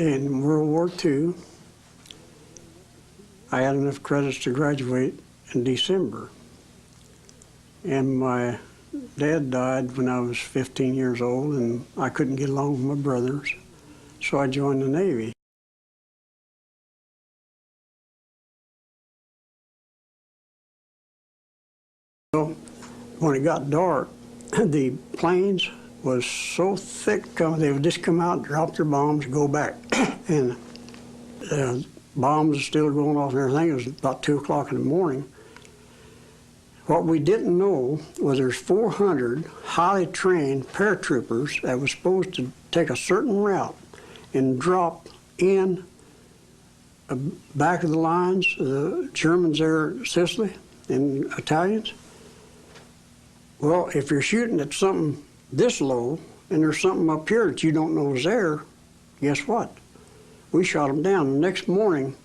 in World War II, I had enough credits to graduate in December. And my dad died when I was 15 years old, and I couldn't get along with my brothers, so I joined the Navy. So when it got dark, the planes was so thick, they would just come out, drop their bombs, go back. And bombs are still going off and everything. It was about 2 o'clock in the morning. What we didn't know was there's 400 highly trained paratroopers that was supposed to take a certain route and drop in back of the lines, the Germans there at Sicily and Italians. Well, if you're shooting at something this low and there's something up here that you don't know is there, guess what? We shot them down. The next morning,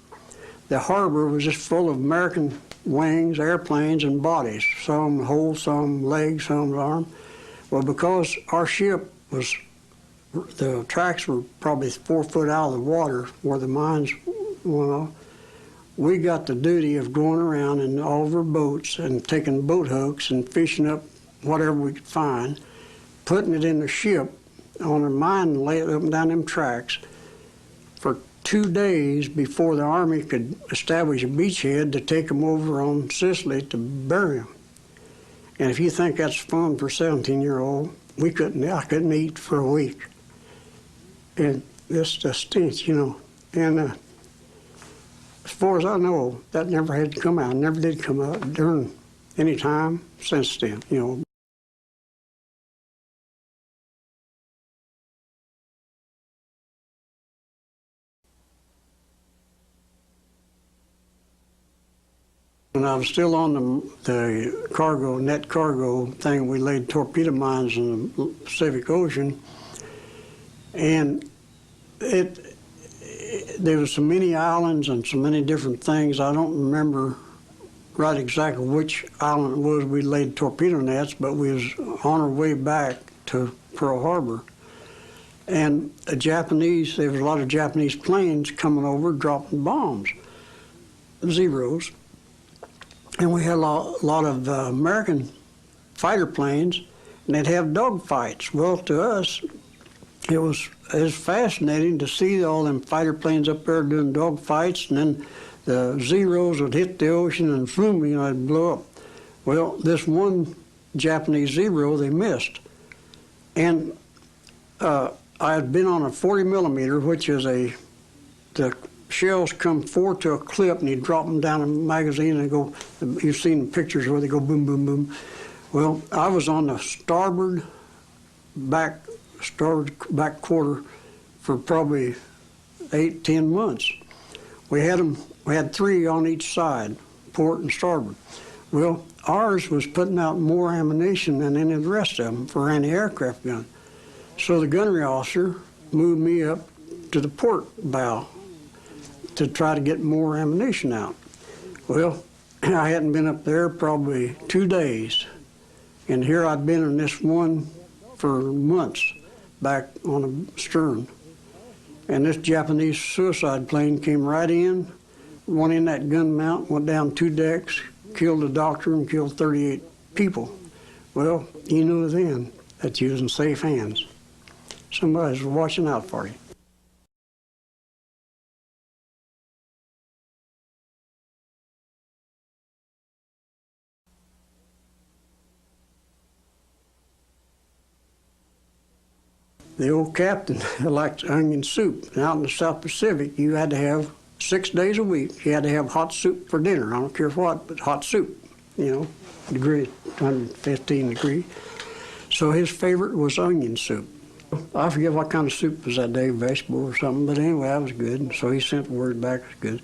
the harbor was just full of American wings, airplanes, and bodies. Some whole, some legs, some arm. Well, because our ship was, the tracks were probably 4 foot out of the water where the mines went off, we got the duty of going around in all of our boats and taking boat hooks and fishing up whatever we could find, putting it in the ship on a mine and lay it up and down them tracks for 2 days before the Army could establish a beachhead to take them over on Sicily to bury them. And if you think that's fun for a 17-year-old, I couldn't eat for a week. And this the stench, you know. And as far as I know, that never had to come out, never did come out during any time since then, you know. When I was still on the cargo, net cargo thing, we laid torpedo mines in the Pacific Ocean, and there was so many islands and so many different things. I don't remember right exactly which island it was we laid torpedo nets, but we was on our way back to Pearl Harbor. And there was a lot of Japanese planes coming over dropping bombs, Zeros. And we had a lot of American fighter planes, and they'd have dogfights. Well, to us, it was fascinating to see all them fighter planes up there doing dogfights, and then the Zeros would hit the ocean and boom, you know, it'd blow up. Well, this one Japanese Zero, they missed. And I had been on a 40 millimeter, which is the shells come forward to a clip and you drop them down a magazine and go, you've seen the pictures where they go boom, boom, boom. Well, I was on the starboard back quarter for probably 8-10 months. We had 3 on each side, port and starboard. Well, ours was putting out more ammunition than any of the rest of them for anti-aircraft gun. So the gunnery officer moved me up to the port bow to try to get more ammunition out. Well, I hadn't been up there probably 2 days, and here I'd been in this one for months back on the stern. And this Japanese suicide plane came right in, went in that gun mount, went down 2 decks, killed a doctor and killed 38 people. Well, you knew then that you was in safe hands. Somebody's watching out for you. The old captain liked onion soup. And out in the South Pacific, you had to have 6 days a week. You had to have hot soup for dinner. I don't care what, but hot soup, you know, 115 degrees. So his favorite was onion soup. I forget what kind of soup was that day, vegetable or something, but anyway, that was good. And so he sent word back, it was good.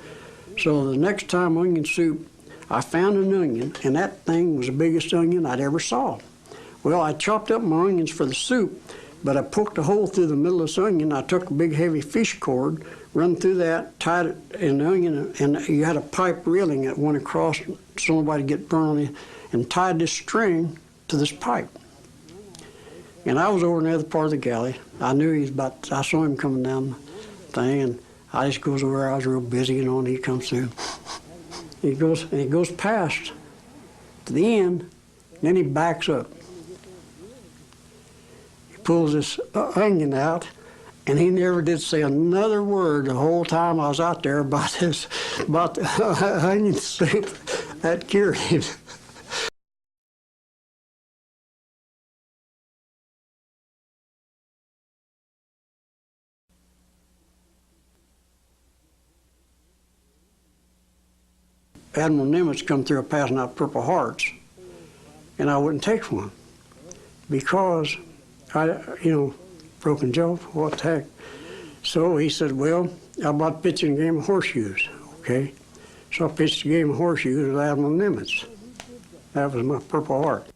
So the next time onion soup, I found an onion, and that thing was the biggest onion I'd ever saw. Well, I chopped up my onions for the soup, but I poked a hole through the middle of this onion. I took a big heavy fish cord, run through that, tied it in the onion, and you had a pipe railing that went across so nobody get burned on it, and tied this string to this pipe. And I was over in the other part of the galley. I knew I saw him coming down thing, and I just goes over. I was real busy, you know, and he comes through. He goes past to the end, then he backs up. He pulls this onion out, and he never did say another word the whole time I was out there about the onion soup. That cured him. Admiral Nimitz come through passing out Purple Hearts, and I wouldn't take one because broken jaw, what the heck. So he said, well, how about pitching a game of horseshoes? Okay. So I pitched a game of horseshoes with Admiral Nimitz. That was my Purple Heart.